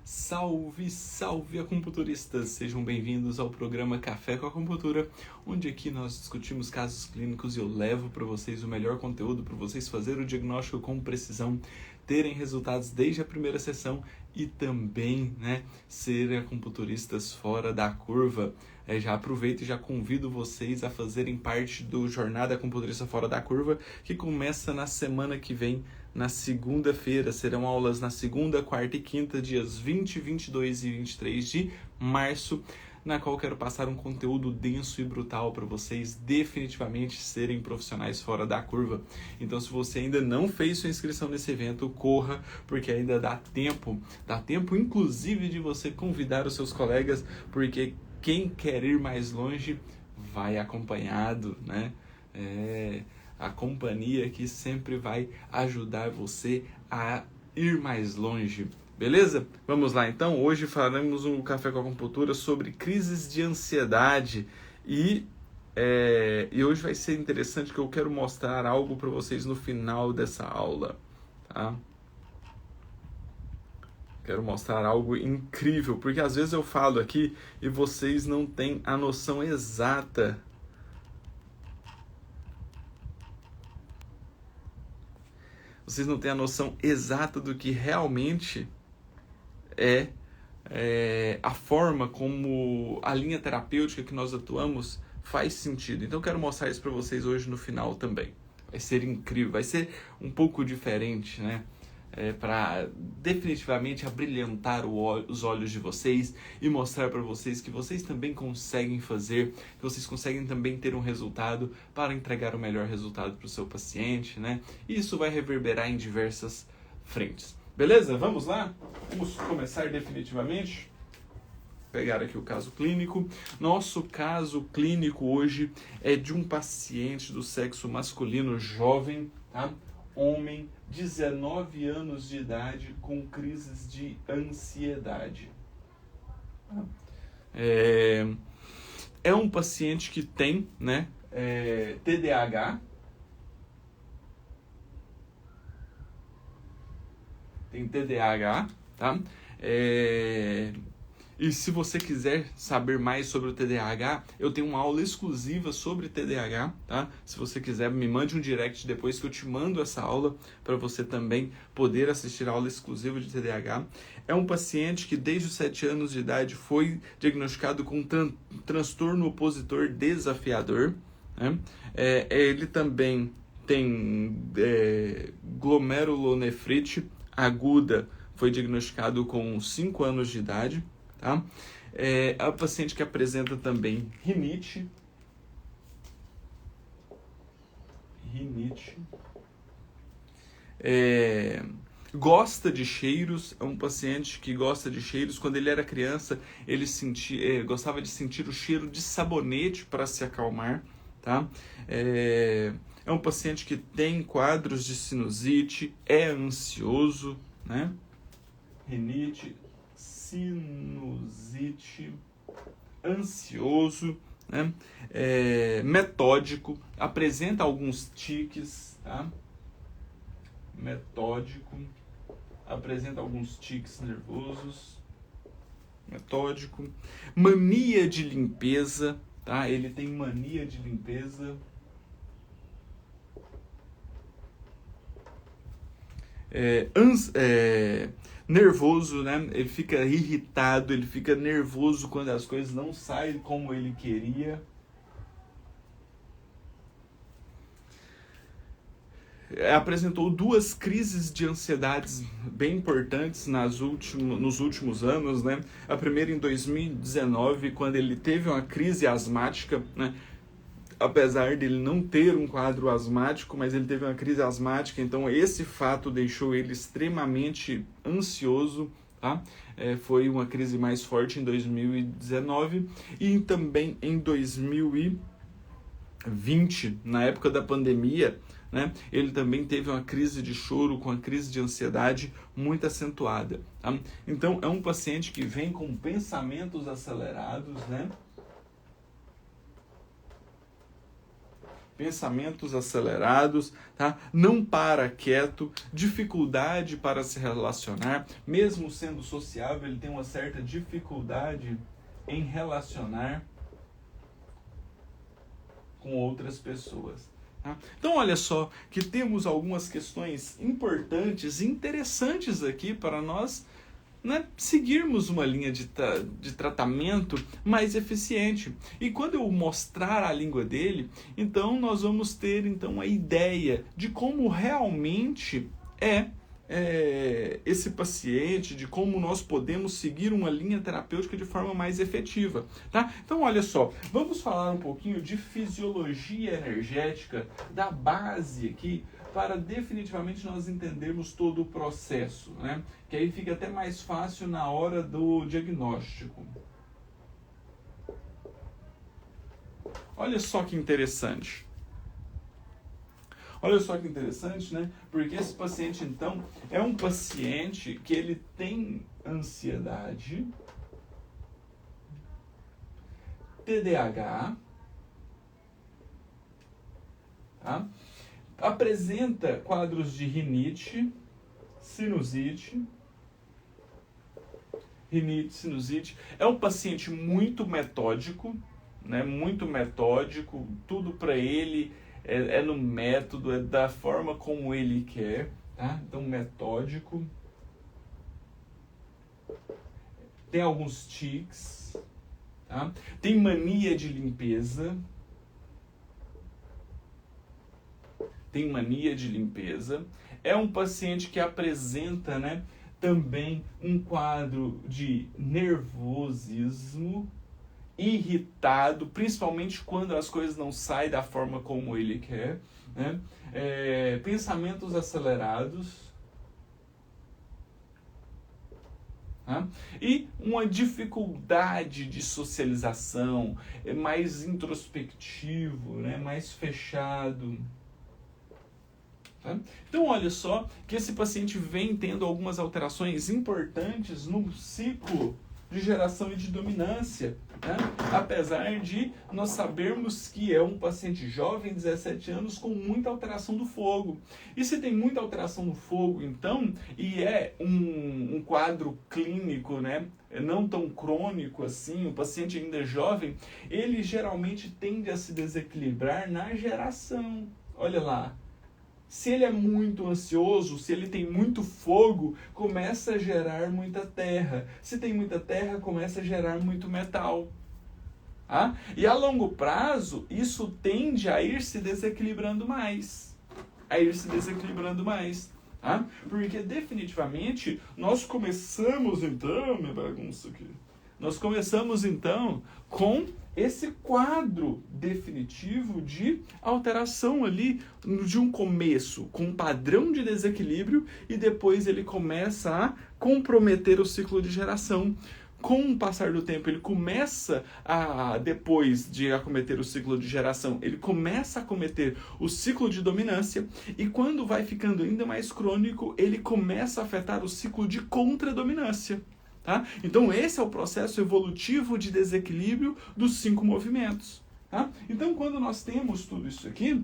Salve, salve acupunturistas! Sejam bem-vindos ao programa Café com Acupuntura, onde aqui nós discutimos casos clínicos e eu levo para vocês o melhor conteúdo para vocês fazerem o diagnóstico com precisão, terem resultados desde a primeira sessão e também, serem acupunturistas fora da curva. Já aproveito e já convido vocês a fazerem parte do Jornada Acupunturista Fora da Curva, que começa na semana que vem, na segunda-feira. Serão aulas na segunda, quarta e quinta, dias 20, 22 e 23 de março, na qual quero passar um conteúdo denso e brutal para vocês definitivamente serem profissionais fora da curva. Então, se você ainda não fez sua inscrição nesse evento, corra, porque ainda dá tempo inclusive de você convidar os seus colegas, porque quem quer ir mais longe vai acompanhado, A companhia que sempre vai ajudar você a ir mais longe. Beleza? Vamos lá então. Hoje faremos um Café com Acupuntura sobre crises de ansiedade e hoje vai ser interessante que eu quero mostrar algo para vocês no final dessa aula, tá? Quero mostrar algo incrível, porque às vezes eu falo aqui e vocês não têm a noção exata. Vocês não têm a noção exata do que realmente é a forma como a linha terapêutica que nós atuamos faz sentido. Então eu quero mostrar isso para vocês hoje no final também. Vai ser incrível, vai ser um pouco diferente, para definitivamente abrilhantar os olhos de vocês e mostrar para vocês que vocês também conseguem fazer, que vocês conseguem também ter um resultado para entregar o melhor resultado para o seu paciente, E isso vai reverberar em diversas frentes. Beleza? Vamos lá? Vamos começar definitivamente? Pegar aqui o caso clínico. Nosso caso clínico hoje é de um paciente do sexo masculino jovem, tá? Homem, 19 anos de idade, com crises de ansiedade. É um paciente que tem, TDAH. Tem TDAH, tá? E se você quiser saber mais sobre o TDAH, eu tenho uma aula exclusiva sobre TDAH, tá? Se você quiser, me mande um direct depois que eu te mando essa aula para você também poder assistir a aula exclusiva de TDAH. É um paciente que desde os 7 anos de idade foi diagnosticado com transtorno opositor desafiador, ele também tem glomerulonefrite aguda, foi diagnosticado com 5 anos de idade. Tá? É a paciente que apresenta também rinite. Gosta de cheiros, é um paciente que gosta de cheiros. Quando ele era criança, ele gostava de sentir o cheiro de sabonete para se acalmar. Tá? É um paciente que tem quadros de sinusite, é ansioso, Rinite, sinusite, ansioso, metódico, apresenta alguns tiques, tá? Metódico, apresenta alguns tiques nervosos, metódico, mania de limpeza, tá? Ele tem mania de limpeza. Nervoso, Ele fica irritado, ele fica nervoso quando as coisas não saem como ele queria. Apresentou 2 crises de ansiedades bem importantes nos últimos anos, A primeira em 2019, quando ele teve uma crise asmática, Apesar dele não ter um quadro asmático, mas ele teve uma crise asmática, então esse fato deixou ele extremamente ansioso, tá? Foi uma crise mais forte em 2019 e também em 2020, na época da pandemia, ele também teve uma crise de choro com uma crise de ansiedade muito acentuada, tá? Então é um paciente que vem com pensamentos acelerados, pensamentos acelerados, tá? Não para quieto, dificuldade para se relacionar, mesmo sendo sociável, ele tem uma certa dificuldade em relacionar com outras pessoas. Tá? Então olha só que temos algumas questões importantes, interessantes aqui para nós, né, seguirmos uma linha de tratamento mais eficiente. E quando eu mostrar a língua dele, então nós vamos ter então a ideia de como realmente é esse paciente, de como nós podemos seguir uma linha terapêutica de forma mais efetiva. Tá? Então olha só, vamos falar um pouquinho de fisiologia energética, da base aqui, para definitivamente nós entendermos todo o processo, né? Que aí fica até mais fácil na hora do diagnóstico. Olha só que interessante. Olha só que interessante, né? Porque esse paciente, então, é um paciente que ele tem ansiedade, TDAH, tá? Apresenta quadros de rinite, sinusite, é um paciente muito metódico, né? Muito metódico, tudo para ele é no método, é da forma como ele quer, tá? Então metódico, tem alguns tics, tá? Tem mania de limpeza, é um paciente que apresenta, né, também um quadro de nervosismo, irritado, principalmente quando as coisas não saem da forma como ele quer, né? Pensamentos acelerados, tá? E uma dificuldade de socialização, mais introspectivo, né? Mais fechado. Tá? Então olha só que esse paciente vem tendo algumas alterações importantes no ciclo de geração e de dominância, né? Apesar de nós sabermos que é um paciente jovem, 17 anos, com muita alteração do fogo. E se tem muita alteração no fogo, então, e é um quadro clínico, né, não tão crônico assim, o paciente ainda é jovem, ele geralmente tende a se desequilibrar na geração. Olha lá. Se ele é muito ansioso, se ele tem muito fogo, começa a gerar muita terra. Se tem muita terra, começa a gerar muito metal. Ah? E a longo prazo, isso tende a ir se desequilibrando mais. Ah? Porque definitivamente nós começamos então, minha bagunça aqui. Nós começamos então com esse quadro definitivo de alteração ali de um começo, com um padrão de desequilíbrio, e depois ele começa a comprometer o ciclo de geração. Com o passar do tempo, ele começa a, depois de acometer o ciclo de geração, ele começa a acometer o ciclo de dominância, e quando vai ficando ainda mais crônico, ele começa a afetar o ciclo de contradominância. Tá? Então esse é o processo evolutivo de desequilíbrio dos 5 movimentos. Tá? Então quando nós temos tudo isso aqui,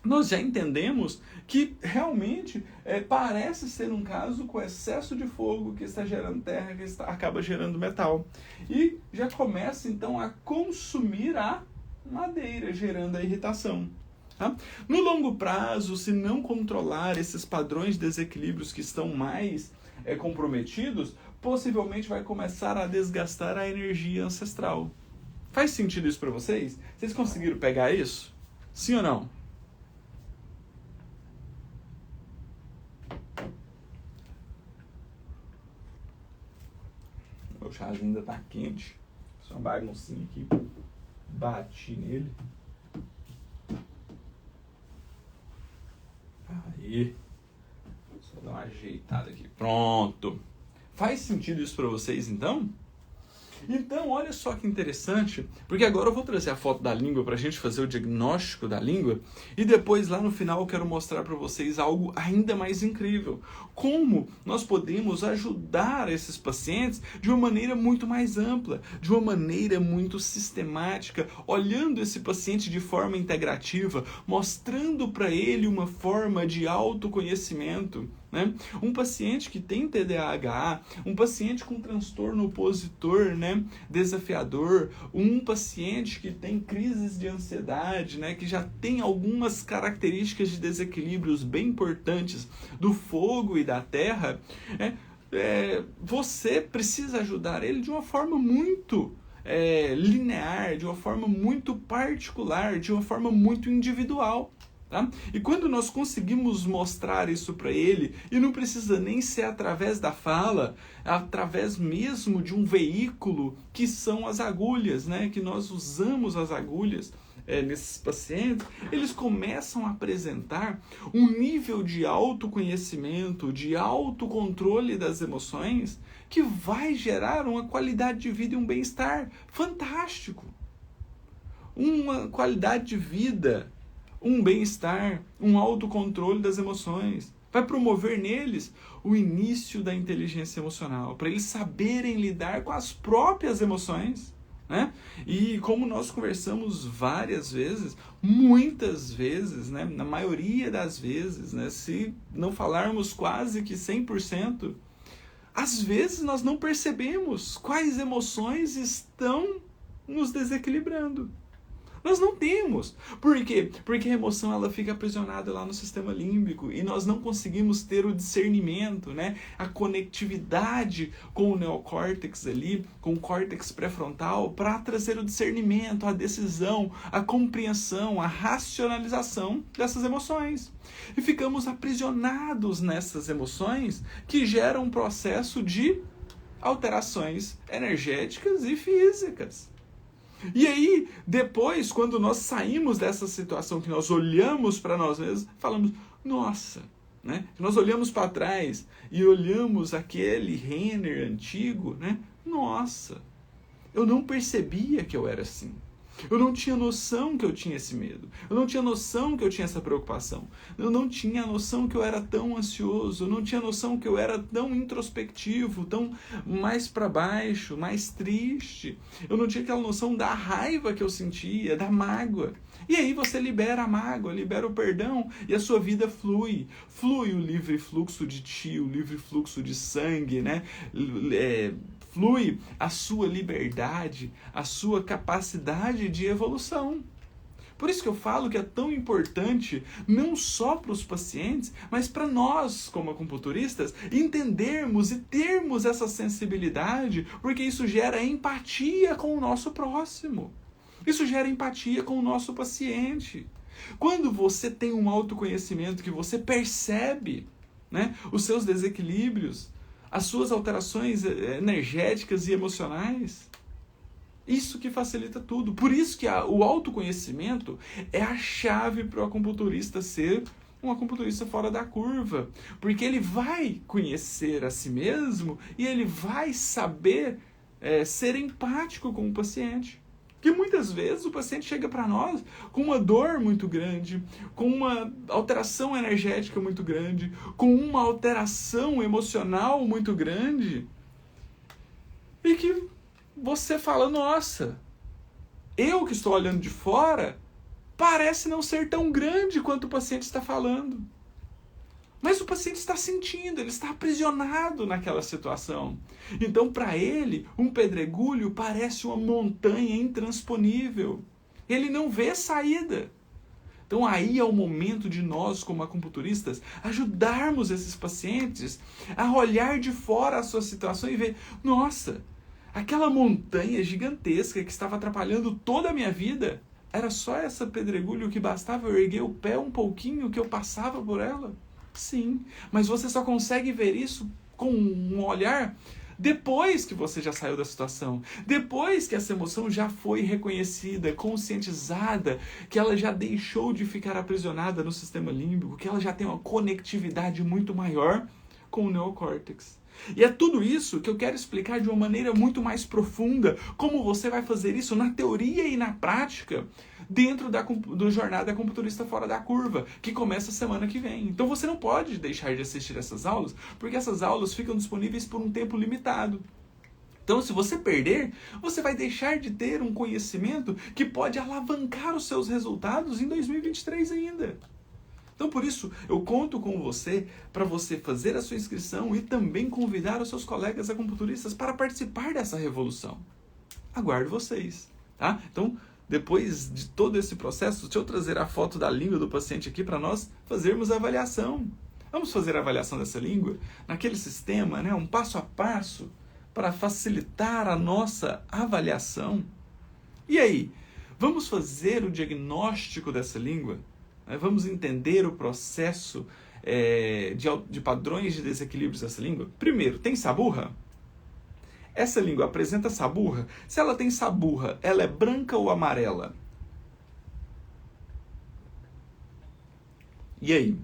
nós já entendemos que realmente parece ser um caso com excesso de fogo que está gerando terra, que acaba gerando metal. E já começa então a consumir a madeira, gerando a irritação. Tá? No longo prazo, se não controlar esses padrões de desequilíbrios que estão mais comprometidos, possivelmente vai começar a desgastar a energia ancestral. Faz sentido isso para vocês? Vocês conseguiram pegar isso? Sim ou não? Meu chazinho ainda tá quente. Só uma baguncinha aqui. Bati nele. Aí. Só dar uma ajeitada aqui. Pronto. Faz sentido isso para vocês, então? Então, olha só que interessante, porque agora eu vou trazer a foto da língua para a gente fazer o diagnóstico da língua e depois lá no final eu quero mostrar para vocês algo ainda mais incrível. Como nós podemos ajudar esses pacientes de uma maneira muito mais ampla, de uma maneira muito sistemática, olhando esse paciente de forma integrativa, mostrando para ele uma forma de autoconhecimento. Né? Um paciente que tem TDAH, um paciente com transtorno opositor, né, desafiador, um paciente que tem crises de ansiedade, né, que já tem algumas características de desequilíbrios bem importantes do fogo e da terra, você precisa ajudar ele de uma forma muito linear, de uma forma muito particular, de uma forma muito individual. Tá? E quando nós conseguimos mostrar isso para ele, e não precisa nem ser através da fala, através mesmo de um veículo que são as agulhas, né? Que nós usamos as agulhas nesses pacientes, eles começam a apresentar um nível de autoconhecimento, de autocontrole das emoções, que vai gerar uma qualidade de vida e um bem-estar fantástico. Uma qualidade de vida, um bem-estar, um autocontrole das emoções. Vai promover neles o início da inteligência emocional, para eles saberem lidar com as próprias emoções. Né? E como nós conversamos várias vezes, muitas vezes, né? Na maioria das vezes, né? Se não falarmos quase que 100%, às vezes nós não percebemos quais emoções estão nos desequilibrando. Nós não temos. Por quê? Porque a emoção ela fica aprisionada lá no sistema límbico e nós não conseguimos ter o discernimento, né? A conectividade com o neocórtex ali, com o córtex pré-frontal, para trazer o discernimento, a decisão, a compreensão, a racionalização dessas emoções. E ficamos aprisionados nessas emoções que geram um processo de alterações energéticas e físicas. E aí, depois, quando nós saímos dessa situação, que nós olhamos para nós mesmos, falamos, nossa, né? Nós olhamos para trás e olhamos aquele Renner antigo, né? Nossa, eu não percebia que eu era assim. Eu não tinha noção que eu tinha esse medo. Eu não tinha noção que eu tinha essa preocupação. Eu não tinha noção que eu era tão ansioso. Eu não tinha noção que eu era tão introspectivo, tão mais para baixo, mais triste. Eu não tinha aquela noção da raiva que eu sentia, da mágoa. E aí você libera a mágoa, libera o perdão e a sua vida flui. Flui o livre fluxo de ti, o livre fluxo de sangue, né? Flui a sua liberdade, a sua capacidade de evolução. Por isso que eu falo que é tão importante, não só para os pacientes, mas para nós, como acupunturistas, entendermos e termos essa sensibilidade, porque isso gera empatia com o nosso próximo. Isso gera empatia com o nosso paciente. Quando você tem um autoconhecimento que você percebe, né, os seus desequilíbrios, as suas alterações energéticas e emocionais, isso que facilita tudo. Por isso que o autoconhecimento é a chave para o acupunturista ser um acupunturista fora da curva. Porque ele vai conhecer a si mesmo e ele vai saber ser empático com o paciente. Que muitas vezes o paciente chega para nós com uma dor muito grande, com uma alteração energética muito grande, com uma alteração emocional muito grande, e que você fala, nossa, eu que estou olhando de fora, parece não ser tão grande quanto o paciente está falando. Mas o paciente está sentindo, ele está aprisionado naquela situação. Então, para ele, um pedregulho parece uma montanha intransponível. Ele não vê saída. Então, aí é o momento de nós, como acupunturistas, ajudarmos esses pacientes a olhar de fora a sua situação e ver, nossa, aquela montanha gigantesca que estava atrapalhando toda a minha vida, era só essa pedregulho que bastava eu erguer o pé um pouquinho que eu passava por ela? Sim, mas você só consegue ver isso com um olhar depois que você já saiu da situação, depois que essa emoção já foi reconhecida, conscientizada, que ela já deixou de ficar aprisionada no sistema límbico, que ela já tem uma conectividade muito maior com o neocórtex. E é tudo isso que eu quero explicar de uma maneira muito mais profunda, como você vai fazer isso na teoria e na prática, dentro do Jornada Computurista Fora da Curva, que começa semana que vem. Então você não pode deixar de assistir essas aulas, porque essas aulas ficam disponíveis por um tempo limitado. Então, se você perder, você vai deixar de ter um conhecimento que pode alavancar os seus resultados em 2023 ainda. Então, por isso, eu conto com você para você fazer a sua inscrição e também convidar os seus colegas acupunturistas para participar dessa revolução. Aguardo vocês, tá? Então, depois de todo esse processo, deixa eu trazer a foto da língua do paciente aqui para nós fazermos a avaliação. Vamos fazer a avaliação dessa língua naquele sistema, né? Um passo a passo, para facilitar a nossa avaliação. E aí, vamos fazer o diagnóstico dessa língua? Vamos entender o processo de padrões de desequilíbrios dessa língua? Primeiro, tem saburra? Essa língua apresenta saburra? Se ela tem saburra, ela é branca ou amarela? E aí?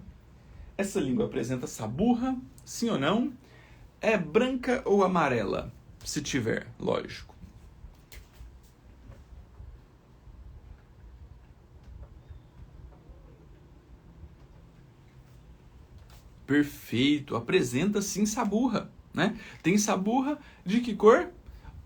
Essa língua apresenta saburra? Sim ou não? É branca ou amarela? Se tiver, lógico. Perfeito, apresenta sim saburra, né? Tem saburra de que cor?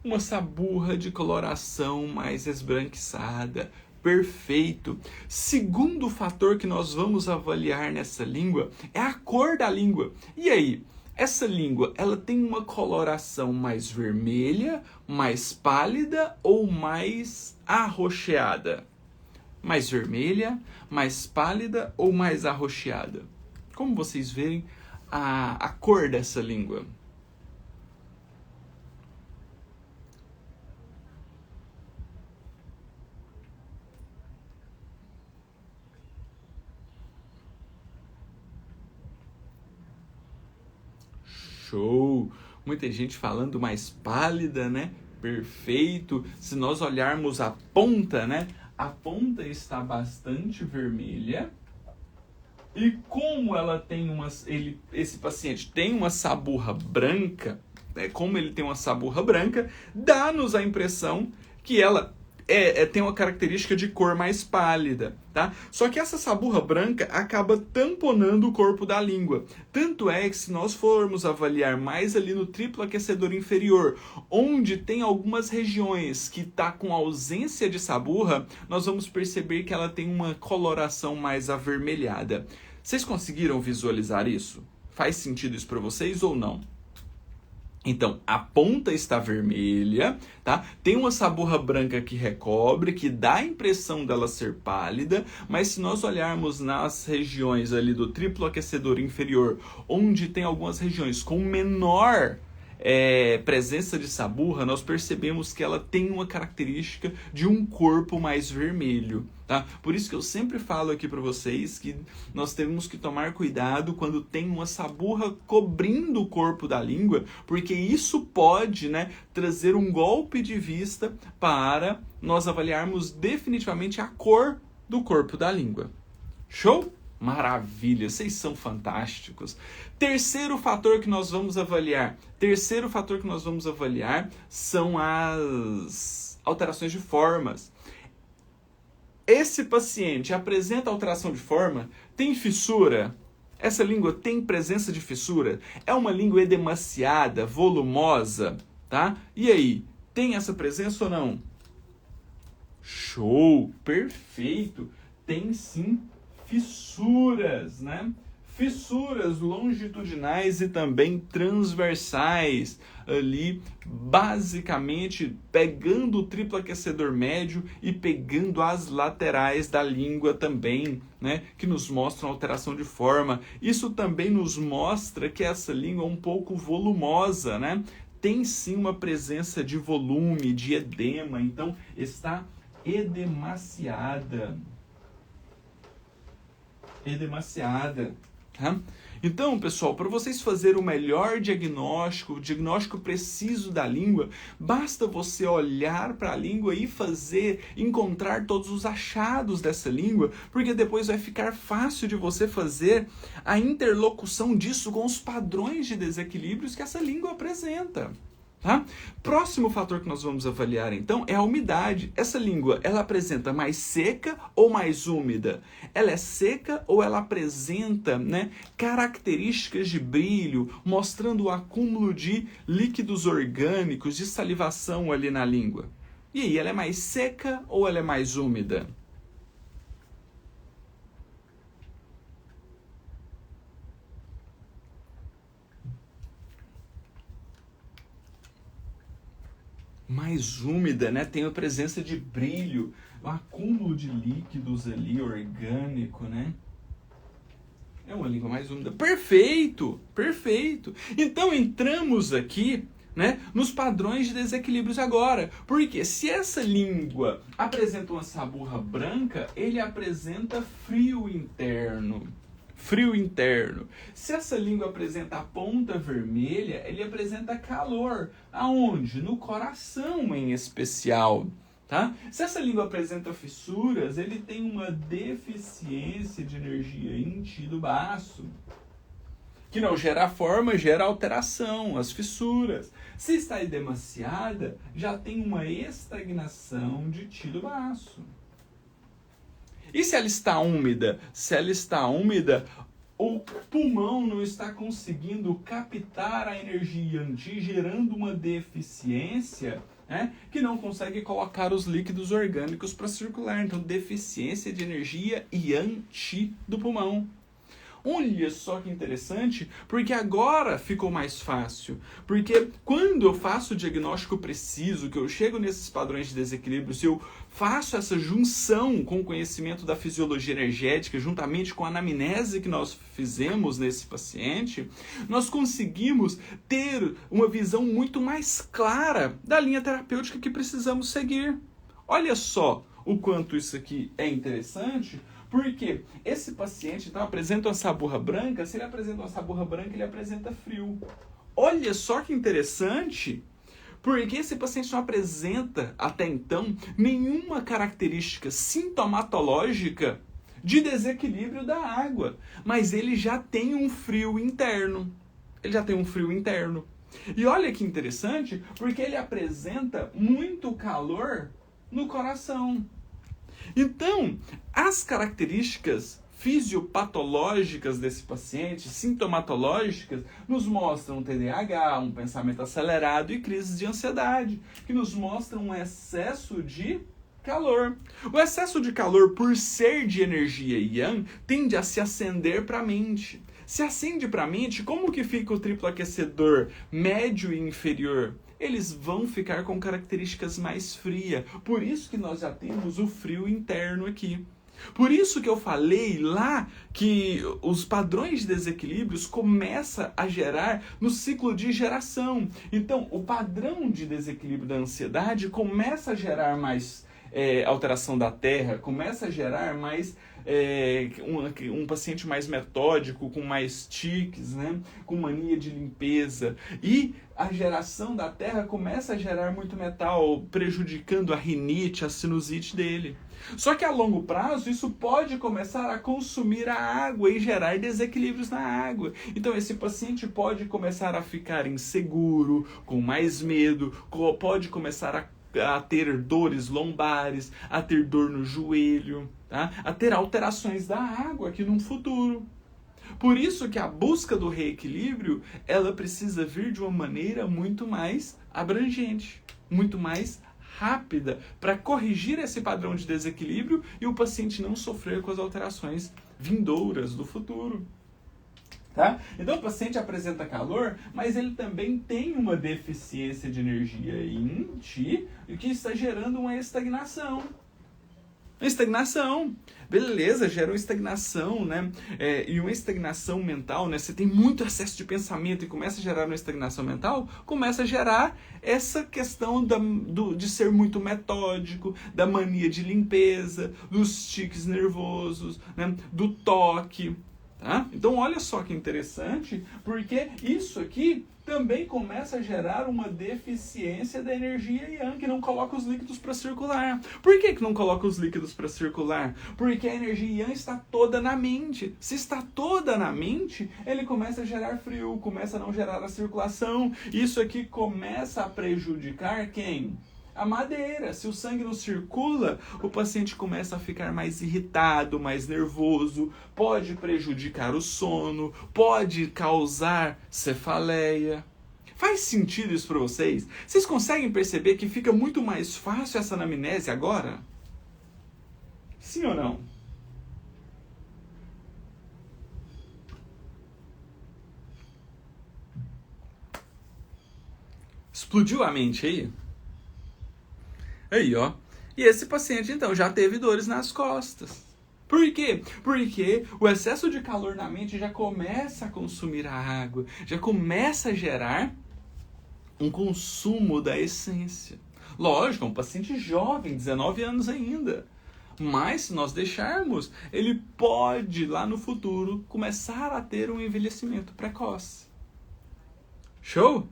Uma saburra de coloração mais esbranquiçada. Perfeito. Segundo fator que nós vamos avaliar nessa língua é a cor da língua. E aí? Essa língua, ela tem uma coloração mais vermelha, mais pálida ou mais arroxeada? Mais vermelha, mais pálida ou mais arroxeada? Como vocês veem a cor dessa língua? Show! Muita gente falando mais pálida, né? Perfeito! Se nós olharmos a ponta, né? A ponta está bastante vermelha. E como ela tem esse paciente tem uma saburra branca, como ele tem uma saburra branca, dá-nos a impressão que ela tem uma característica de cor mais pálida, tá? Só que essa saburra branca acaba tamponando o corpo da língua. Tanto é que se nós formos avaliar mais ali no triplo aquecedor inferior, onde tem algumas regiões que está com ausência de saburra, nós vamos perceber que ela tem uma coloração mais avermelhada. Vocês conseguiram visualizar isso? Faz sentido isso para vocês ou não? Então, a ponta está vermelha, tá? Tem uma saburra branca que recobre, que dá a impressão dela ser pálida, mas se nós olharmos nas regiões ali do triplo aquecedor inferior, onde tem algumas regiões com menor presença de saburra, nós percebemos que ela tem uma característica de um corpo mais vermelho, tá? Por isso que eu sempre falo aqui para vocês que nós temos que tomar cuidado quando tem uma saburra cobrindo o corpo da língua, porque isso pode, né, trazer um golpe de vista para nós avaliarmos definitivamente a cor do corpo da língua. Show? Maravilha, vocês são fantásticos. Terceiro fator que nós vamos avaliar são as alterações de formas. Esse paciente apresenta alteração de forma? Tem fissura? Essa língua tem presença de fissura? É uma língua edemaciada, volumosa, tá? E aí, tem essa presença ou não? Show, perfeito. Tem sim fissuras, né? Fissuras longitudinais e também transversais, ali basicamente pegando o triplo aquecedor médio e pegando as laterais da língua também, né? Que nos mostram alteração de forma. Isso também nos mostra que essa língua é um pouco volumosa, né? Tem sim uma presença de volume, de edema, então está edemaciada. Tá? Então, pessoal, para vocês fazerem o melhor diagnóstico, o diagnóstico preciso da língua, basta você olhar para a língua e encontrar todos os achados dessa língua, porque depois vai ficar fácil de você fazer a interlocução disso com os padrões de desequilíbrios que essa língua apresenta. Tá? Próximo fator que nós vamos avaliar então é a umidade. Essa língua, ela apresenta mais seca ou mais úmida? Ela é seca ou ela apresenta, né, características de brilho, mostrando o acúmulo de líquidos orgânicos, de salivação ali na língua? E aí, ela é mais seca ou ela é mais úmida? Mais úmida, né? Tem a presença de brilho, um acúmulo de líquidos ali, orgânico, né? É uma língua mais úmida. Perfeito! Perfeito! Então entramos aqui, né, nos padrões de desequilíbrios agora. Porque se essa língua apresenta uma saburra branca, ele apresenta frio interno. Frio interno. Se essa língua apresenta a ponta vermelha, ele apresenta calor. Aonde? No coração em especial. Tá? Se essa língua apresenta fissuras, ele tem uma deficiência de energia em tecido baço, que não gera forma, gera alteração, as fissuras. Se está edemaciada, já tem uma estagnação de tecido baço. E se ela está úmida? Se ela está úmida, o pulmão não está conseguindo captar a energia anti, gerando uma deficiência, né, que não consegue colocar os líquidos orgânicos para circular. Então, deficiência de energia e anti do pulmão. Olha só que interessante, porque agora ficou mais fácil. Porque quando eu faço o diagnóstico preciso, que eu chego nesses padrões de desequilíbrio, se eu faço essa junção com o conhecimento da fisiologia energética, juntamente com a anamnese que nós fizemos nesse paciente, nós conseguimos ter uma visão muito mais clara da linha terapêutica que precisamos seguir. Olha só o quanto isso aqui é interessante. Porque esse paciente então apresenta uma saburra branca. Se ele apresenta uma saburra branca, ele apresenta frio. Olha só que interessante, porque esse paciente não apresenta até então nenhuma característica sintomatológica de desequilíbrio da água, mas ele já tem um frio interno. Ele já tem um frio interno. E olha que interessante, porque ele apresenta muito calor no coração. Então, as características fisiopatológicas desse paciente, sintomatológicas, nos mostram TDAH, um pensamento acelerado e crises de ansiedade, que nos mostram um excesso de calor. O excesso de calor, por ser de energia yang, tende a se acender para a mente. Se acende para a mente, como que fica o triplo aquecedor médio e inferior? Eles vão ficar com características mais frias. Por isso que nós já temos o frio interno aqui. Por isso que eu falei lá que os padrões de desequilíbrios começam a gerar no ciclo de geração. Então, o padrão de desequilíbrio da ansiedade começa a gerar mais alteração da terra, começa a gerar mais um paciente mais metódico, com mais tiques, né? Com mania de limpeza. E a geração da terra começa a gerar muito metal, prejudicando a rinite, a sinusite dele. Só que a longo prazo isso pode começar a consumir a água e gerar desequilíbrios na água. Então esse paciente pode começar a ficar inseguro, com mais medo, pode começar a ter dores lombares, a ter dor no joelho, tá? A ter alterações da água aqui no futuro. Por isso que a busca do reequilíbrio, ela precisa vir de uma maneira muito mais abrangente, muito mais rápida, para corrigir esse padrão de desequilíbrio e o paciente não sofrer com as alterações vindouras do futuro. Tá? Então o paciente apresenta calor, mas ele também tem uma deficiência de energia em ti, que está gerando uma estagnação. Estagnação, beleza, gera uma estagnação, né? E uma estagnação mental, né? Você tem muito excesso de pensamento e começa a gerar uma estagnação mental, começa a gerar essa questão de ser muito metódico, da mania de limpeza, dos tiques nervosos, né? Do toque. Tá? Então olha só que interessante, porque isso aqui também começa a gerar uma deficiência da energia Yang, que não coloca os líquidos para circular. Por que não coloca os líquidos para circular? Porque a energia Yang está toda na mente. Se está toda na mente, ele começa a gerar frio, começa a não gerar a circulação. Isso aqui começa a prejudicar quem? A madeira. Se o sangue não circula, o paciente começa a ficar mais irritado, mais nervoso, pode prejudicar o sono, pode causar cefaleia. Faz sentido isso para vocês? Vocês conseguem perceber que fica muito mais fácil essa anamnese agora? Sim ou não? Explodiu a mente aí? Aí, ó. E esse paciente, então, já teve dores nas costas. Por quê? Porque o excesso de calor na mente já começa a consumir a água, já começa a gerar um consumo da essência. Lógico, é um paciente jovem, 19 anos ainda. Mas, se nós deixarmos, ele pode, lá no futuro, começar a ter um envelhecimento precoce. Show?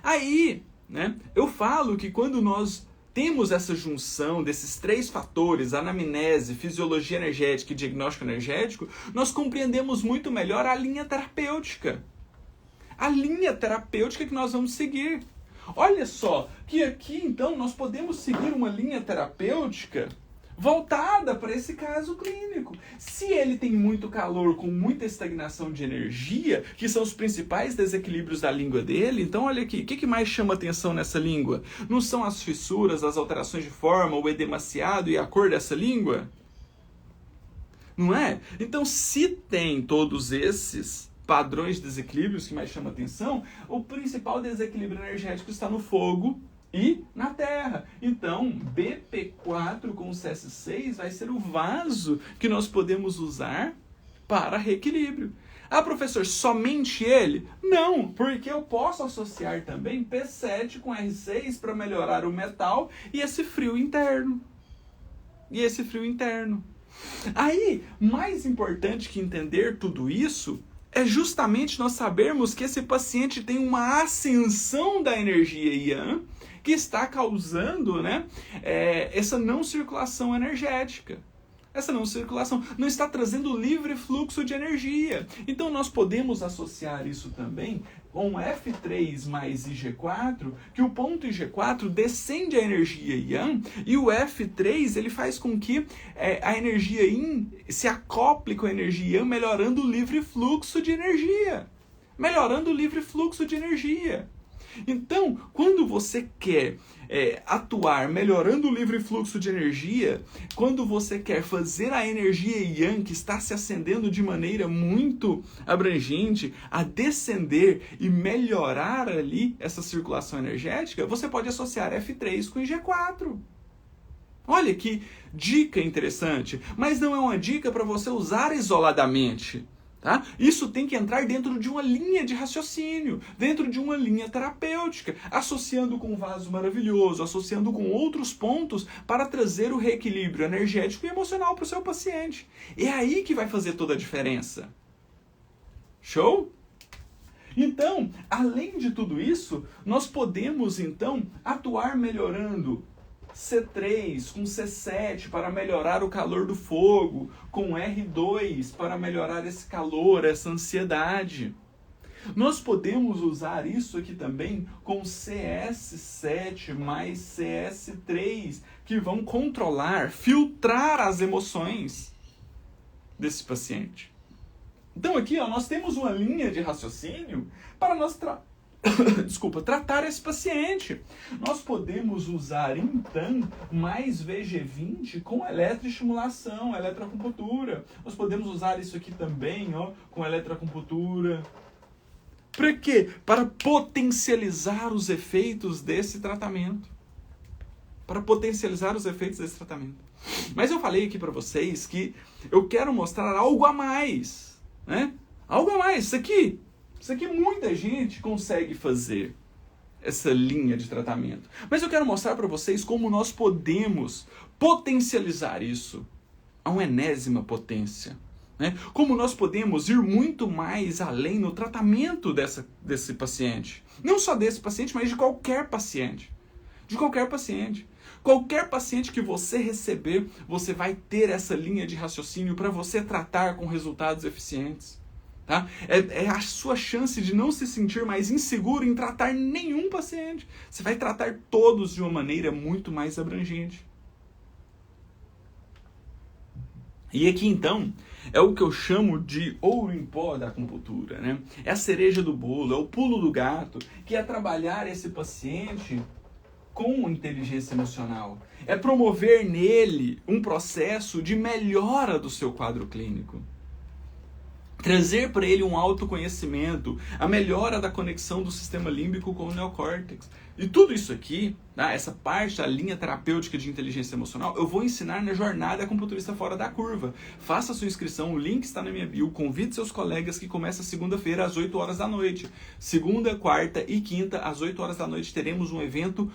Aí, né, eu falo que quando nós temos essa junção desses três fatores, anamnese, fisiologia energética e diagnóstico energético, nós compreendemos muito melhor a linha terapêutica. A linha terapêutica que nós vamos seguir. Olha só, que aqui então nós podemos seguir uma linha terapêutica voltada para esse caso clínico. Se ele tem muito calor com muita estagnação de energia, que são os principais desequilíbrios da língua dele, então olha aqui, o que mais chama atenção nessa língua? Não são as fissuras, as alterações de forma, o edemaciado e a cor dessa língua? Não é? Então, se tem todos esses padrões de desequilíbrios que mais chamam atenção, o principal desequilíbrio energético está no fogo e na terra. Então, BP4 com CS6 vai ser o vaso que nós podemos usar para reequilíbrio. Ah, professor, somente ele? Não, porque eu posso associar também P7 com R6 para melhorar o metal e esse frio interno. Aí, mais importante que entender tudo isso é justamente nós sabermos que esse paciente tem uma ascensão da energia Yang que está causando, né, essa não circulação energética. Essa não circulação não está trazendo livre fluxo de energia. Então nós podemos associar isso também com F3 mais IG4, que o ponto IG4 descende a energia Yang e o F3 ele faz com que a energia Yin se acople com a energia Yang, melhorando o livre fluxo de energia. Então, quando você quer atuar melhorando o livre fluxo de energia, quando você quer fazer a energia Yang, que está se acendendo de maneira muito abrangente, a descender e melhorar ali essa circulação energética, você pode associar F3 com IG4. Olha que dica interessante, mas não é uma dica para você usar isoladamente. Tá? Isso tem que entrar dentro de uma linha de raciocínio, dentro de uma linha terapêutica, associando com um vaso maravilhoso, associando com outros pontos para trazer o reequilíbrio energético e emocional para o seu paciente. É aí que vai fazer toda a diferença. Show? Então, além de tudo isso, nós podemos então atuar melhorando C3 com C7 para melhorar o calor do fogo, com R2 para melhorar esse calor, essa ansiedade. Nós podemos usar isso aqui também com CS7 mais CS3, que vão controlar, filtrar as emoções desse paciente. Então aqui, ó, nós temos uma linha de raciocínio para nós tratar esse paciente. Nós podemos usar, então, mais VG20 com eletroestimulação, eletroacupuntura. Nós podemos usar isso aqui também, ó, com eletroacupuntura. Para quê? Para potencializar os efeitos desse tratamento. Mas eu falei aqui para vocês que eu quero mostrar algo a mais, né? Algo a mais, Isso aqui muita gente consegue fazer, essa linha de tratamento. Mas eu quero mostrar para vocês como nós podemos potencializar isso a uma enésima potência. né? Como nós podemos ir muito mais além no tratamento desse paciente. Não só desse paciente, mas de qualquer paciente. De qualquer paciente. Qualquer paciente que você receber, você vai ter essa linha de raciocínio para você tratar com resultados eficientes. Tá? É a sua chance de não se sentir mais inseguro em tratar nenhum paciente. Você vai tratar todos de uma maneira muito mais abrangente. E aqui então, é o que eu chamo de ouro em pó da acupuntura, né? É a cereja do bolo, é o pulo do gato, que é trabalhar esse paciente com inteligência emocional. É promover nele um processo de melhora do seu quadro clínico. Trazer para ele um autoconhecimento, a melhora da conexão do sistema límbico com o neocórtex. E tudo isso aqui, tá? Essa parte, a linha terapêutica de inteligência emocional, eu vou ensinar na jornada Acupunturista Fora da Curva. Faça sua inscrição, o link está na minha bio. Convide seus colegas que começa segunda-feira às 8 horas da noite. Segunda, quarta e quinta, às 8 horas da noite, teremos um evento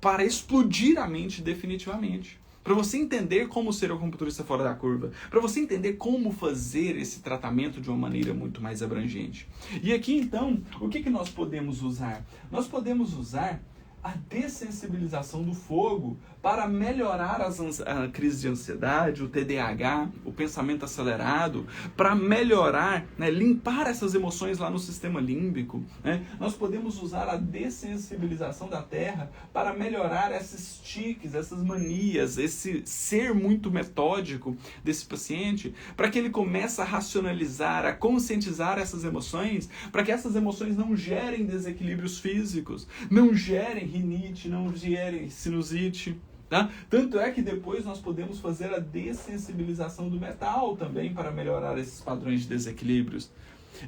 para explodir a mente definitivamente. Para você entender como ser um acupunturista fora da curva. Para você entender como fazer esse tratamento de uma maneira muito mais abrangente. E aqui, então, o que nós podemos usar? Nós podemos usar a dessensibilização do fogo para melhorar a crise de ansiedade, o TDAH, o pensamento acelerado, para melhorar, né, limpar essas emoções lá no sistema límbico. Né? Nós podemos usar a dessensibilização da terra para melhorar esses tiques, essas manias, esse ser muito metódico desse paciente, para que ele comece a racionalizar, a conscientizar essas emoções, para que essas emoções não gerem desequilíbrios físicos, não gerem rinite, não gerem sinusite. Tá? Tanto é que depois nós podemos fazer a dessensibilização do metal também para melhorar esses padrões de desequilíbrios.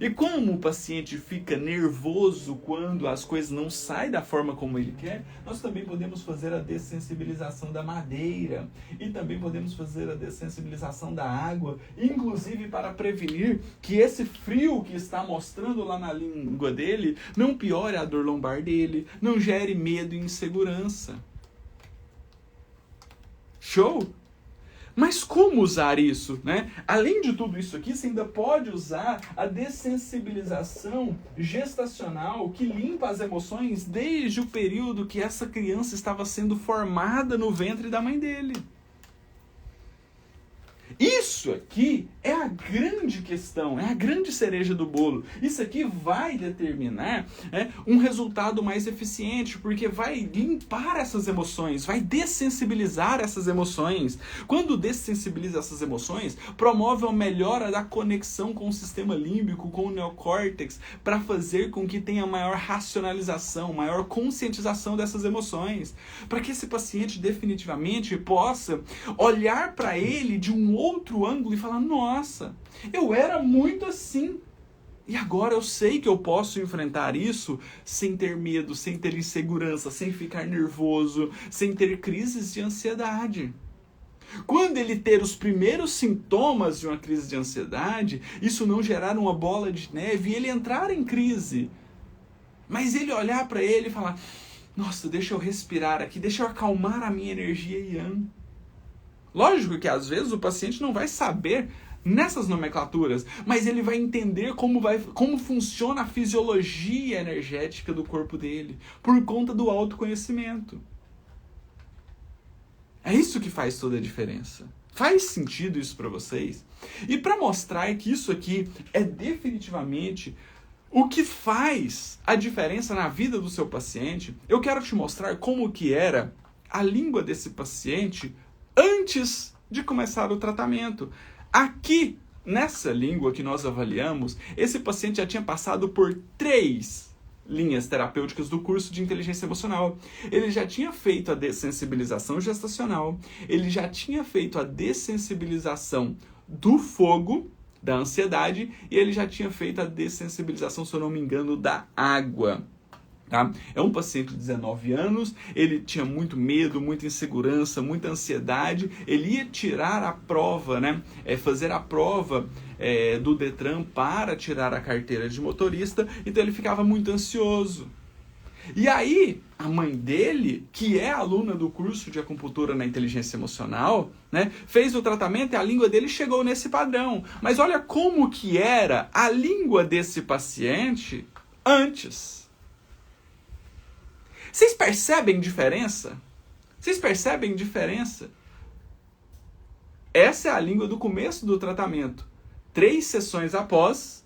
E como o paciente fica nervoso quando as coisas não saem da forma como ele quer, nós também podemos fazer a dessensibilização da madeira e também podemos fazer a dessensibilização da água, inclusive para prevenir que esse frio que está mostrando lá na língua dele não piore a dor lombar dele, não gere medo e insegurança. Show? Mas como usar isso, né? Além de tudo isso aqui, você ainda pode usar a dessensibilização gestacional que limpa as emoções desde o período que essa criança estava sendo formada no ventre da mãe dele. Isso aqui é a grande questão, é a grande cereja do bolo. Isso aqui vai determinar, né, um resultado mais eficiente, porque vai limpar essas emoções, vai dessensibilizar essas emoções. Quando dessensibiliza essas emoções, promove uma melhora da conexão com o sistema límbico, com o neocórtex, para fazer com que tenha maior racionalização, maior conscientização dessas emoções, para que esse paciente definitivamente possa olhar para ele de um outro ângulo e falar: nossa, eu era muito assim. E agora eu sei que eu posso enfrentar isso sem ter medo, sem ter insegurança, sem ficar nervoso, sem ter crises de ansiedade. Quando ele ter os primeiros sintomas de uma crise de ansiedade, isso não gerar uma bola de neve e ele entrar em crise. Mas ele olhar para ele e falar: nossa, deixa eu respirar aqui, deixa eu acalmar a minha energia yang. Lógico que às vezes o paciente não vai saber nessas nomenclaturas, mas ele vai entender como funciona a fisiologia energética do corpo dele, por conta do autoconhecimento. É isso que faz toda a diferença. Faz sentido isso para vocês? E para mostrar que isso aqui é definitivamente o que faz a diferença na vida do seu paciente, eu quero te mostrar como que era a língua desse paciente antes de começar o tratamento. Aqui, nessa língua que nós avaliamos, esse paciente já tinha passado por 3 linhas terapêuticas do curso de inteligência emocional. Ele já tinha feito a dessensibilização gestacional, ele já tinha feito a dessensibilização do fogo, da ansiedade, e ele já tinha feito a dessensibilização, se eu não me engano, da água. Tá? É um paciente de 19 anos, ele tinha muito medo, muita insegurança, muita ansiedade, ele ia tirar a prova, né? Fazer a prova do Detran para tirar a carteira de motorista, então ele ficava muito ansioso. E aí, a mãe dele, que é aluna do curso de acupuntura na inteligência emocional, né, fez o tratamento e a língua dele chegou nesse padrão. Mas olha como que era a língua desse paciente antes. Vocês percebem diferença? Vocês percebem diferença? Essa é a língua do começo do tratamento. 3 sessões após,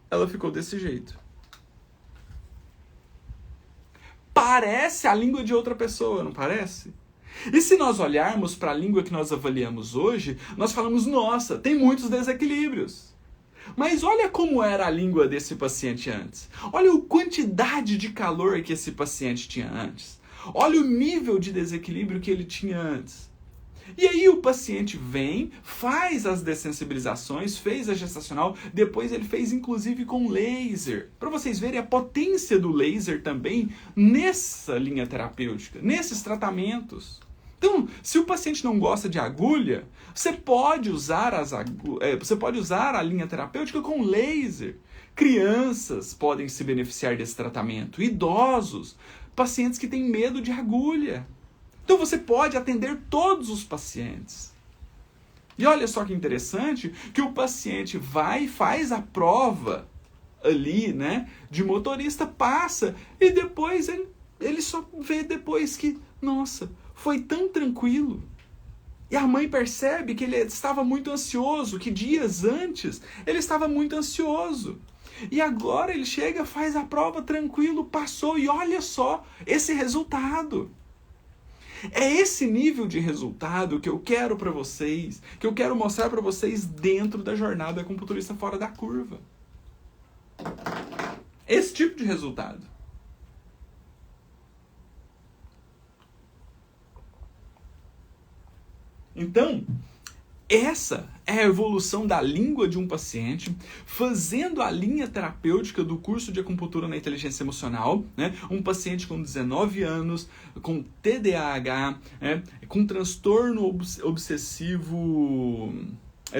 ela ficou desse jeito. Parece a língua de outra pessoa, não parece? E se nós olharmos para a língua que nós avaliamos hoje, nós falamos, nossa, tem muitos desequilíbrios. Mas olha como era a língua desse paciente antes. Olha a quantidade de calor que esse paciente tinha antes. Olha o nível de desequilíbrio que ele tinha antes. E aí o paciente vem, faz as dessensibilizações, fez a gestacional, depois ele fez inclusive com laser. Para vocês verem a potência do laser também nessa linha terapêutica, nesses tratamentos. Então, se o paciente não gosta de agulha, você pode usar a linha terapêutica com laser. Crianças podem se beneficiar desse tratamento, idosos, pacientes que têm medo de agulha. Então você pode atender todos os pacientes. E olha só que interessante que o paciente vai e faz a prova ali, né, de motorista, passa e depois ele só vê depois que, nossa, foi tão tranquilo. E a mãe percebe que ele estava muito ansioso, que dias antes ele estava muito ansioso. E agora ele chega, faz a prova tranquilo, passou e olha só esse resultado. É esse nível de resultado que eu quero para vocês, que eu quero mostrar para vocês dentro da jornada acupunturista fora da curva. Esse tipo de resultado. Então, essa é a evolução da língua de um paciente fazendo a linha terapêutica do curso de acupuntura na inteligência emocional, né? Um paciente com 19 anos, com TDAH, né? Com transtorno obsessivo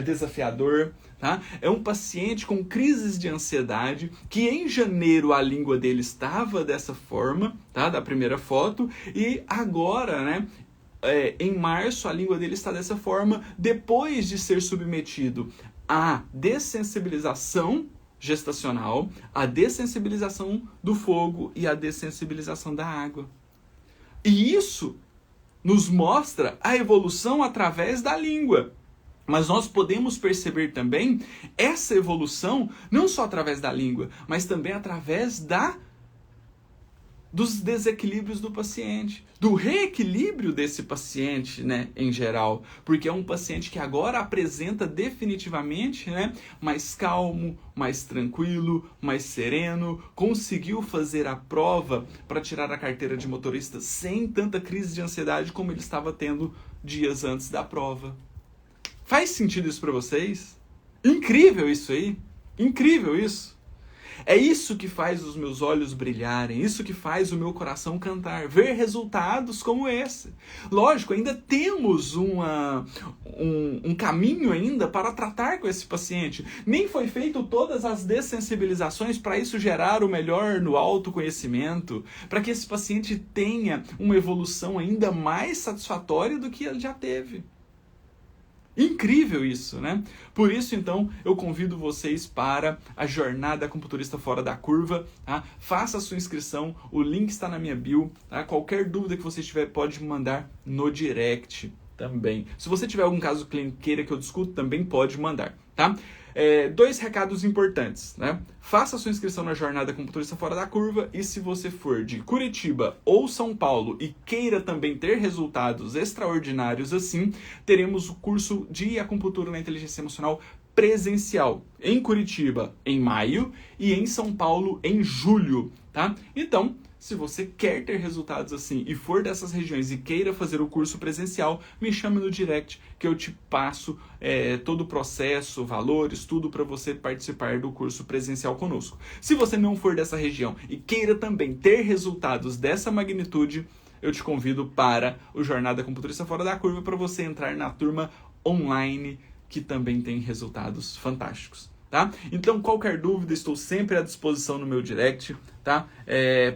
desafiador, tá? É um paciente com crises de ansiedade que em janeiro a língua dele estava dessa forma, tá? Da primeira foto, e agora, né? Em março a língua dele está dessa forma, depois de ser submetido à dessensibilização gestacional, à dessensibilização do fogo e à dessensibilização da água. E isso nos mostra a evolução através da língua. Mas nós podemos perceber também essa evolução não só através da língua, mas também através dos desequilíbrios do paciente, do reequilíbrio desse paciente, né, em geral, porque é um paciente que agora apresenta definitivamente, né, mais calmo, mais tranquilo, mais sereno, conseguiu fazer a prova para tirar a carteira de motorista sem tanta crise de ansiedade como ele estava tendo dias antes da prova. Faz sentido isso para vocês? Incrível isso aí! Incrível isso! É isso que faz os meus olhos brilharem, isso que faz o meu coração cantar, ver resultados como esse. Lógico, ainda temos um caminho ainda para tratar com esse paciente. Nem foi feito todas as dessensibilizações para isso gerar o melhor no autoconhecimento, para que esse paciente tenha uma evolução ainda mais satisfatória do que ele já teve. Incrível isso, né? Por isso, então, eu convido vocês para a jornada acupunturista fora da curva, tá? Faça a sua inscrição, o link está na minha bio, tá? Qualquer dúvida que você tiver, pode me mandar no direct também. Se você tiver algum caso clínico queira que eu discuta, também pode mandar, tá? 2 recados importantes, né? Faça a sua inscrição na jornada acupunturista fora da curva e se você for de Curitiba ou São Paulo e queira também ter resultados extraordinários assim, teremos o curso de acupuntura na inteligência emocional presencial em Curitiba em maio e em São Paulo em julho, tá? Então, se você quer ter resultados assim e for dessas regiões e queira fazer o curso presencial, me chame no direct que eu te passo todo o processo, valores, tudo para você participar do curso presencial conosco. Se você não for dessa região e queira também ter resultados dessa magnitude, eu te convido para o Jornada Acupunturista Fora da Curva para você entrar na turma online que também tem resultados fantásticos. tá? Então, qualquer dúvida, estou sempre à disposição no meu direct, tá?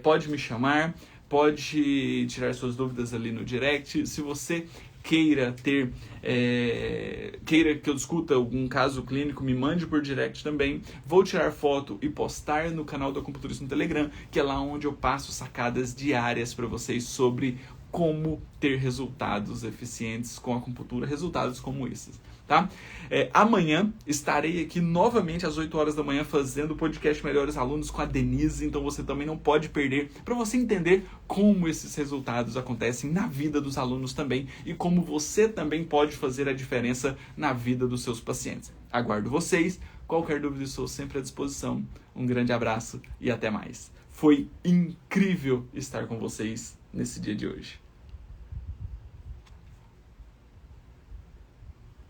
Pode me chamar, pode tirar suas dúvidas ali no direct. Se você queira que eu discuta algum caso clínico, me mande por direct também. Vou tirar foto e postar no canal do Acupunturista no Telegram, que é lá onde eu passo sacadas diárias para vocês sobre como ter resultados eficientes com a acupuntura, resultados como esses, tá? Amanhã estarei aqui novamente às 8 horas da manhã fazendo o podcast Melhores Alunos com a Denise, então você também não pode perder, para você entender como esses resultados acontecem na vida dos alunos também e como você também pode fazer a diferença na vida dos seus pacientes. Aguardo vocês, qualquer dúvida estou sempre à disposição. Um grande abraço e até mais. Foi incrível estar com vocês nesse dia de hoje.